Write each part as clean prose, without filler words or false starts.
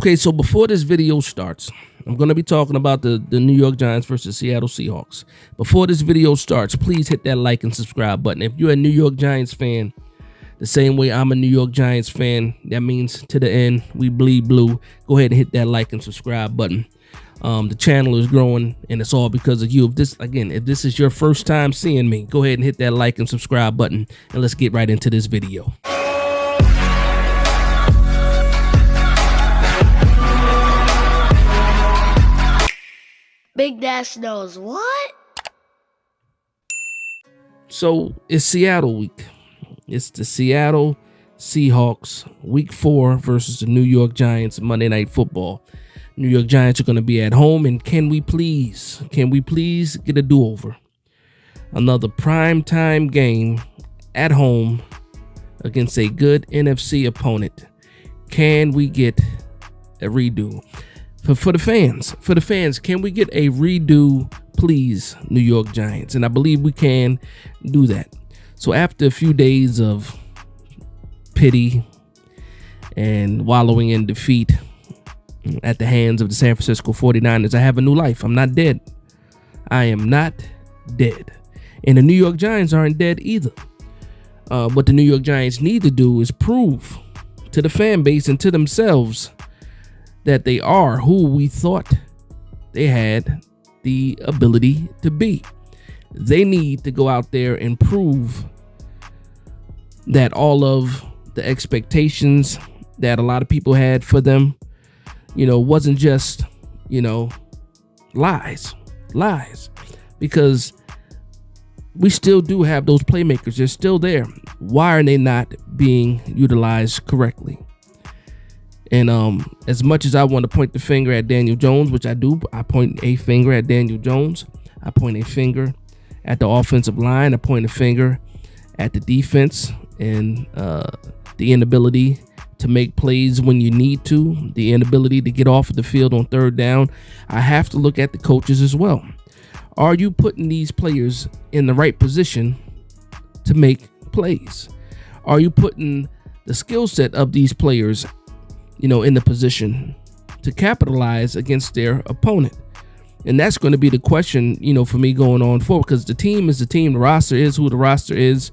Okay, so before this video starts, I'm going to be talking about the New York Giants versus Seattle Seahawks. Before this video starts, please hit that like and subscribe button. If you're a New York Giants fan, the same way I'm a New York Giants fan, that means to the end, we bleed blue. Go ahead and hit that like and subscribe button. The channel is growing, and it's all because of you. If this is your first time seeing me, go ahead and hit that like and subscribe button, and let's get right into this video. Big Dash knows what? So it's Seattle week. It's the Seattle Seahawks week 4 versus the New York Giants Monday Night Football. New York Giants are going to be at home, and can we please get a do-over? Another primetime game at home against a good NFC opponent. Can we get a redo? For the fans, can we get a redo, please, New York Giants? And I believe we can do that. So after a few days of pity and wallowing in defeat at the hands of the San Francisco 49ers, I have a new life. I'm not dead. I am not dead. And the New York Giants aren't dead either. What the New York Giants need to do is prove to the fan base and to themselves that they are who we thought they had the ability to be. They need to go out there and prove that all of the expectations that a lot of people had for them, wasn't just, lies. Because we still do have those playmakers. They're still there. Why are they not being utilized correctly? And as much as I want to point the finger at Daniel Jones, which I do, I point a finger at Daniel Jones. I point a finger at the offensive line. I point a finger at the defense and the inability to make plays when you need to, the inability to get off of the field on third down. I have to look at the coaches as well. Are you putting these players in the right position to make plays? Are you putting the skill set of these players in the position to capitalize against their opponent? And that's going to be the question, for me going on forward, because the team is the team. The roster is who the roster is.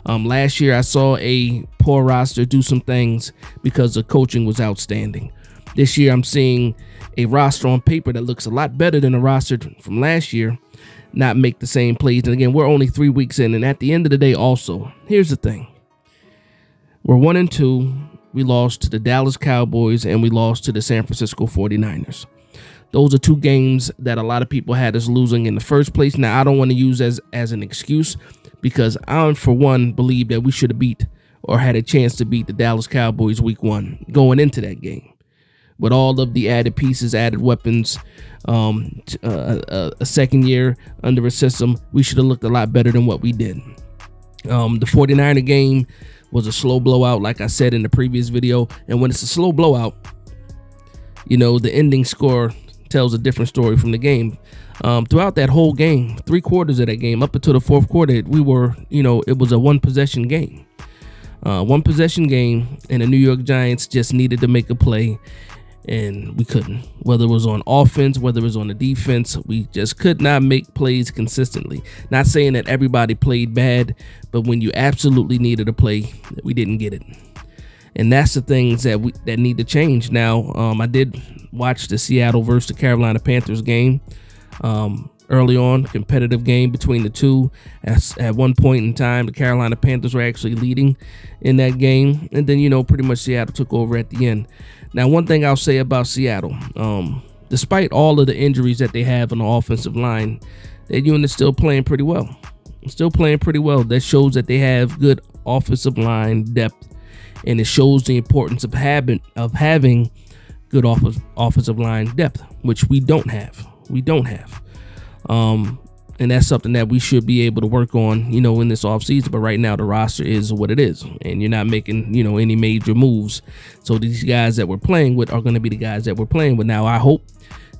Last year, I saw a poor roster do some things because the coaching was outstanding. This year, I'm seeing a roster on paper that looks a lot better than the roster from last year not make the same plays. And again, we're only 3 weeks in. And at the end of the day, also, here's the thing. We're 1-2. We lost to the Dallas Cowboys and we lost to the San Francisco 49ers. Those are 2 games that a lot of people had us losing in the first place. Now, I don't want to use as an excuse, because I, for one, believe that we should have beat or had a chance to beat the Dallas Cowboys week 1 going into that game. With all of the added pieces, added weapons, a second year under a system, we should have looked a lot better than what we did. The 49er game was a slow blowout, like I said in the previous video. And when it's a slow blowout, the ending score tells a different story from the game. Throughout that whole game, 3 quarters of that game, up until the 4th quarter, we were, it was a one possession game. And the New York Giants just needed to make a play, and we couldn't. Whether it was on offense, whether it was on the defense, we just could not make plays consistently. Not saying that everybody played bad, but when you absolutely needed a play, we didn't get it. And that's the things that need to change. Now, I did watch the Seattle versus the Carolina Panthers game early on, competitive game between the two. At one point in time, the Carolina Panthers were actually leading in that game. And then, pretty much Seattle took over at the end. Now, one thing I'll say about Seattle, despite all of the injuries that they have on the offensive line, that unit's still playing pretty well. That shows that they have good offensive line depth, and it shows the importance of having good offensive line depth, which we don't have. And that's something that we should be able to work on, in this offseason. But right now, the roster is what it is, and you're not making, any major moves. So these guys that we're playing with are going to be the guys that we're playing with. Now, I hope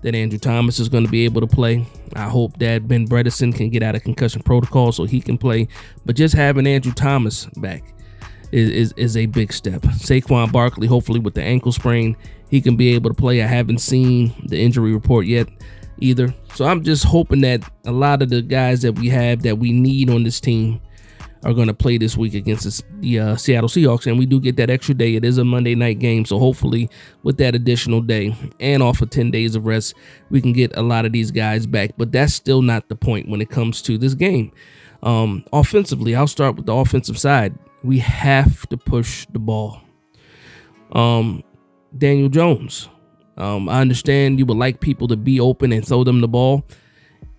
that Andrew Thomas is going to be able to play. I hope that Ben Bredesen can get out of concussion protocol so he can play. But just having Andrew Thomas back is a big step. Saquon Barkley, hopefully with the ankle sprain, he can be able to play. I haven't seen the injury report yet either. So I'm just hoping that a lot of the guys that we have that we need on this team are going to play this week against the Seattle Seahawks, and we do get that extra day. It is a Monday night game, so hopefully with that additional day and off of 10 days of rest, we can get a lot of these guys back. But that's still not the point when it comes to this game. Offensively, I'll start with the offensive side. We have to push the ball. Daniel Jones, I understand you would like people to be open and throw them the ball.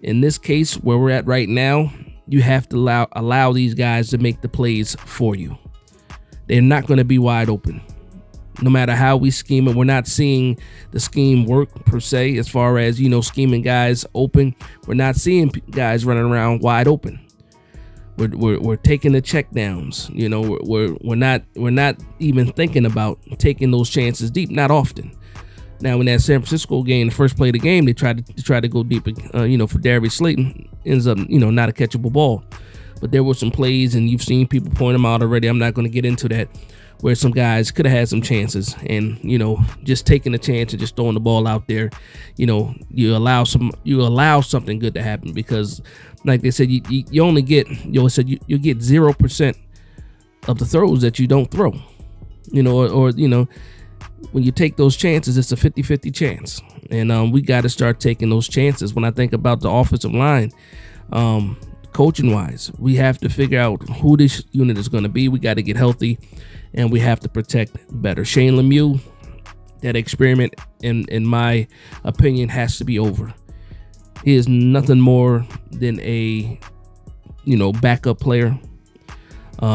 In this case, where we're at right now, you have to allow these guys to make the plays for you. They're not going to be wide open. No matter how we scheme it, we're not seeing the scheme work per se as far as, scheming guys open. We're not seeing guys running around wide open. We're taking the check downs. We're not even thinking about taking those chances deep. Not often. Now in that San Francisco game, the first play of the game, they tried to go deep. For Darius Slayton, ends up not a catchable ball. But there were some plays, and you've seen people point them out already. I'm not going to get into that, where some guys could have had some chances, and just taking a chance and just throwing the ball out there, you allow something good to happen, because like they said, you only get you get 0% of the throws that you don't throw, or when you take those chances, it's a 50-50 chance, and we got to start taking those chances. When I think about the offensive line, coaching wise, we have to figure out who this unit is going to be. We got to get healthy, and we have to protect better. Shane Lemieux, that experiment, in my opinion, has to be over. He is nothing more than a backup player.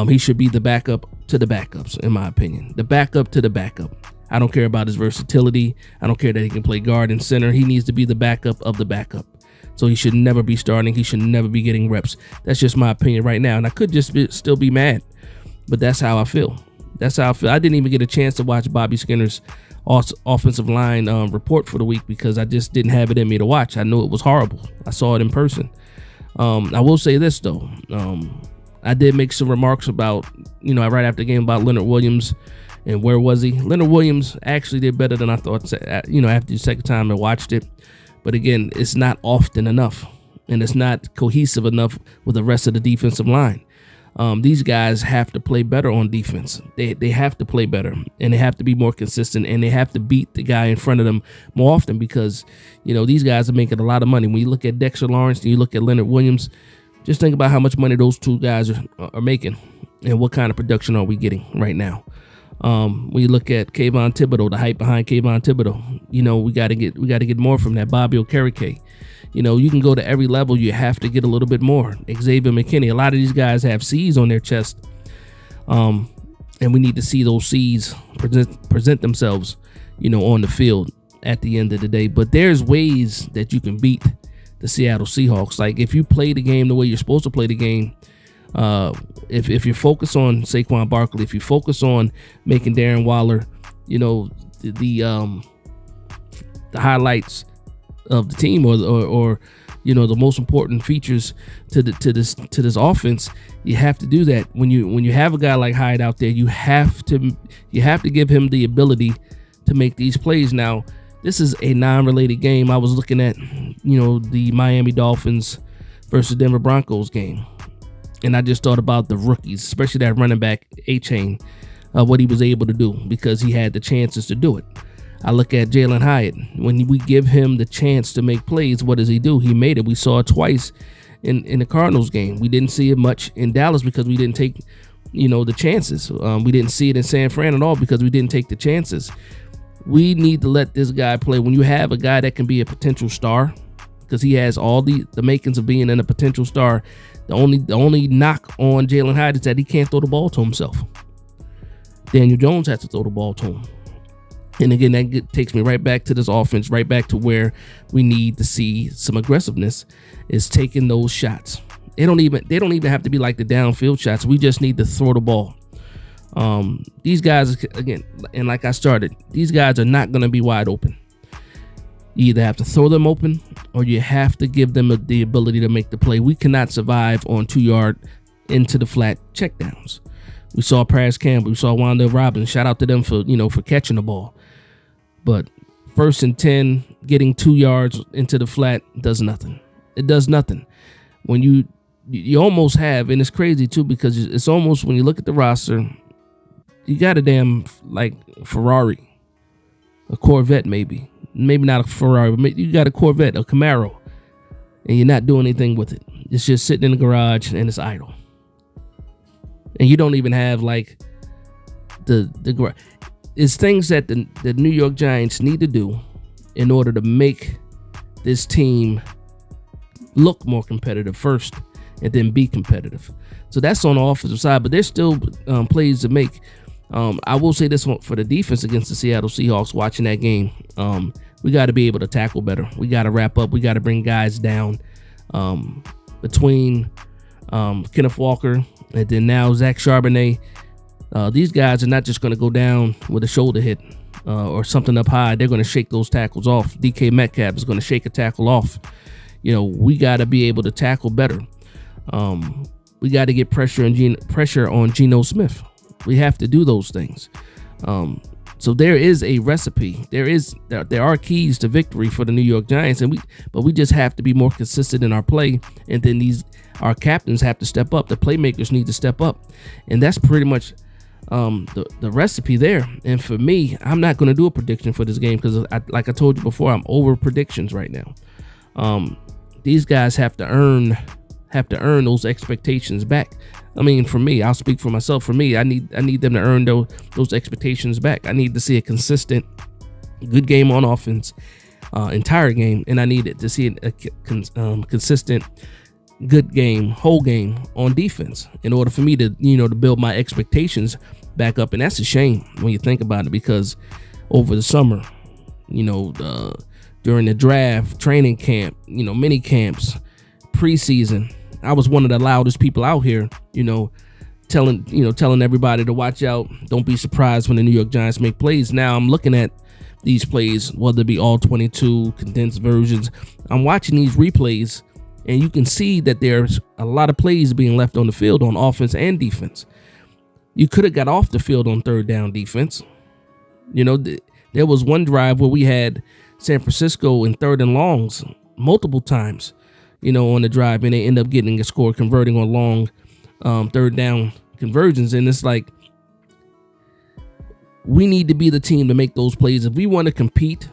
He should be the backup to the backups, in my opinion. The backup to the backup. I don't care about his versatility. I don't care that he can play guard and center. He needs to be the backup of the backup. So he should never be starting. He should never be getting reps. That's just my opinion right now. And I could just still be mad, but that's how I feel. I didn't even get a chance to watch Bobby Skinner's offensive line report for the week, because I just didn't have it in me to watch. I knew it was horrible. I saw it in person. I will say this, though. I did make some remarks about, right after the game, about Leonard Williams and where was he. Leonard Williams actually did better than I thought, after the second time I watched it. But again, it's not often enough, and it's not cohesive enough with the rest of the defensive line. These guys have to play better on defense. They have to play better, and they have to be more consistent, and they have to beat the guy in front of them more often, because, these guys are making a lot of money. When you look at Dexter Lawrence and you look at Leonard Williams, just think about how much money those two guys are making, and what kind of production are we getting right now. When you look at Kayvon Thibodeau, the hype behind Kayvon Thibodeau, we got to get more from that. Bobby Okereke, you can go to every level. You have to get a little bit more. Xavier McKinney, a lot of these guys have C's on their chest, and we need to see those C's present themselves, on the field at the end of the day. But there's ways that you can beat the Seattle Seahawks. Like, if you play the game the way you're supposed to play the game. If you focus on Saquon Barkley, if you focus on making Darren Waller, the highlights of the team, or the most important features to this offense, you have to do that. When you have a guy like Hyde out there, you have to give him the ability to make these plays. Now, this is a non-related game. I was looking at the Miami Dolphins versus Denver Broncos game. And I just thought about the rookies, especially that running back, A-Chain, what he was able to do, because he had the chances to do it. I look at Jalen Hyatt. When we give him the chance to make plays, what does he do? He made it. We saw it twice in the Cardinals game. We didn't see it much in Dallas because we didn't take, the chances. We didn't see it in San Fran at all because we didn't take the chances. We need to let this guy play. When you have a guy that can be a potential star, because he has all the makings of being a potential star, the only knock on Jalen Hyatt is that he can't throw the ball to himself. Daniel Jones has to throw the ball to him. And again, that takes me right back to this offense, right back to where we need to see some aggressiveness, is taking those shots. They don't even have to be like the downfield shots. We just need to throw the ball. These guys, again, and like I started, these guys are not going to be wide open. You either have to throw them open, or you have to give them the ability to make the play. We cannot survive on 2-yard into the flat checkdowns. We saw Paris Campbell. We saw Wanda Robbins. Shout out to them for catching the ball. But 1st and 10, getting 2 yards into the flat does nothing. It does nothing. When you almost have, and it's crazy too, because it's almost, when you look at the roster, you got a damn like Ferrari, a Corvette, maybe not a Ferrari, but you got a Corvette, a Camaro, and you're not doing anything with it. It's just sitting in the garage and it's idle. And you don't even have like the garage. It's things that the New York Giants need to do in order to make this team look more competitive first, and then be competitive. So that's on the offensive side, but there's still plays to make. I will say this one for the defense against the Seattle Seahawks. Watching that game, we got to be able to tackle better. We got to wrap up. We got to bring guys down. Between Kenneth Walker and then now Zach Charbonnet, these guys are not just going to go down with a shoulder hit or something up high. They're going to shake those tackles off. DK Metcalf is going to shake a tackle off. We got to be able to tackle better. We got to get pressure on Geno Smith. We have to do those things. So there is a recipe. There are keys to victory for the New York Giants, but we just have to be more consistent in our play, and then our captains have to step up. The playmakers need to step up, and that's pretty much the recipe there. And for me, I'm not going to do a prediction for this game because, like I told you before, I'm over predictions right now. These guys have to earn those expectations back. I mean, for me, I'll speak for myself. For me, I need them to earn those expectations back. I need to see a consistent, good game on offense, entire game, and I need to see a consistent, good game, whole game on defense in order for me to to build my expectations back up. And that's a shame when you think about it, because over the summer, during the draft, training camp, mini camps, preseason, I was one of the loudest people out here, telling everybody to watch out. Don't be surprised when the New York Giants make plays. Now I'm looking at these plays, whether it be all 22 condensed versions. I'm watching these replays, and you can see that there's a lot of plays being left on the field on offense and defense. You could have got off the field on 3rd down defense. There was one drive where we had San Francisco in 3rd and longs multiple times, on the drive, and they end up getting a score, converting on long 3rd down conversions. And it's like, we need to be the team to make those plays. If we want to compete,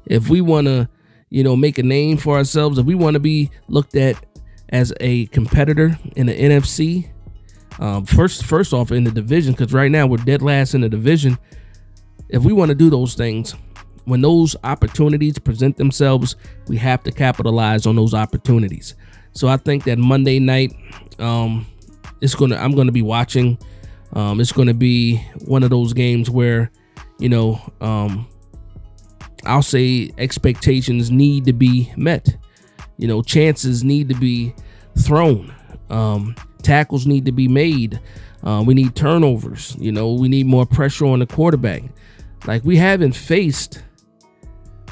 if we want to, make a name for ourselves, if we want to be looked at as a competitor in the NFC, first off in the division, because right now we're dead last in the division. If we want to do those things, when those opportunities present themselves, we have to capitalize on those opportunities. So I think that Monday night, I'm going to be watching. It's going to be one of those games where, I'll say expectations need to be met. Chances need to be thrown. Tackles need to be made. We need turnovers. We need more pressure on the quarterback. Like, we haven't faced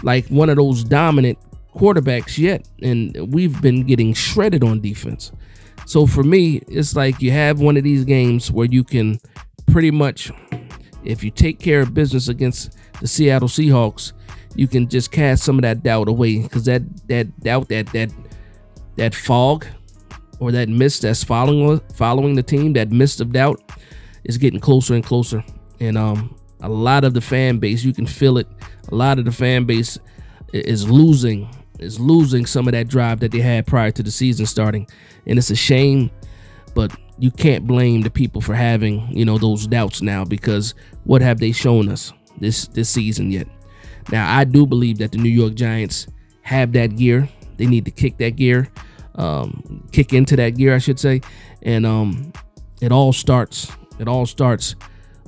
like one of those dominant quarterbacks yet, and we've been getting shredded on defense. So for me, it's like you have one of these games where you can pretty much, if you take care of business against the Seattle Seahawks, you can just cast some of that doubt away, because that doubt, that fog or that mist that's following the team, that mist of doubt is getting closer and closer. And a lot of the fan base, you can feel it. A lot of the fan base is losing some of that drive that they had prior to the season starting. And it's a shame, but you can't blame the people for having, those doubts now, because what have they shown us this season yet? Now, I do believe that the New York Giants have that gear. They need to kick that gear, kick into that gear, I should say. And it all starts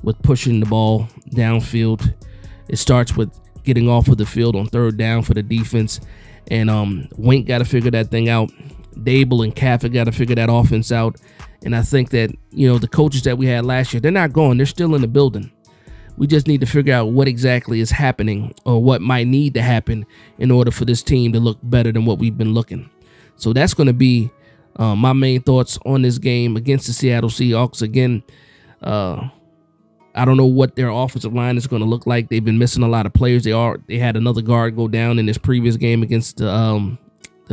with pushing the ball downfield. It starts with getting off of the field on 3rd down for the defense. And Wink got to figure that thing out. Dable and Kafka got to figure that offense out. And I think that, the coaches that we had last year, they're not gone. They're still in the building. We just need to figure out what exactly is happening, or what might need to happen in order for this team to look better than what we've been looking. So that's going to be My main thoughts on this game against the Seattle Seahawks, again, I don't know what their offensive line is going to look like. They've been missing a lot of players. They had another guard go down in this previous game against the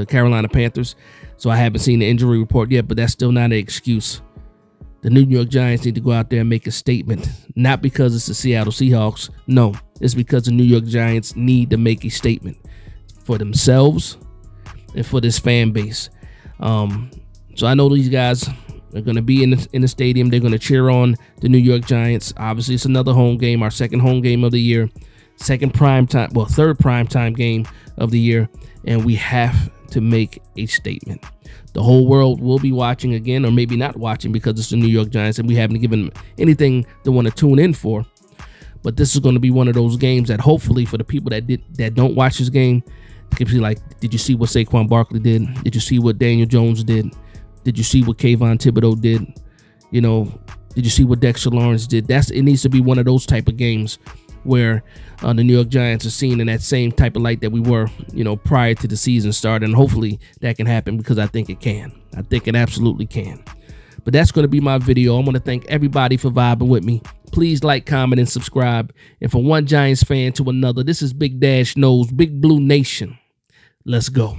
Carolina Panthers. So I haven't seen the injury report yet, but that's still not an excuse. The New York Giants need to go out there and make a statement, not because it's the Seattle Seahawks. No, it's because the New York Giants need to make a statement for themselves and for this fan base. So I know these guys are going to be in the stadium. They're going to cheer on the New York Giants. Obviously, it's another home game, our second home game of the year, third primetime game of the year, and we have to make a statement. The whole world will be watching again, or maybe not watching because it's the New York Giants and we haven't given them anything to want to tune in for. But this is going to be one of those games that hopefully for the people that don't watch this game, they can be like, did you see what Saquon Barkley did? Did you see what Daniel Jones did? Did you see what Kayvon Thibodeau did? You know, did you see what Dexter Lawrence did? It needs to be one of those type of games where the New York Giants are seen in that same type of light that we were, prior to the season start. And hopefully that can happen because I think it can. I think it absolutely can. But that's going to be my video. I want to thank everybody for vibing with me. Please like, comment, and subscribe. And from one Giants fan to another, this is Big Dash Knows, Big Blue Nation. Let's go.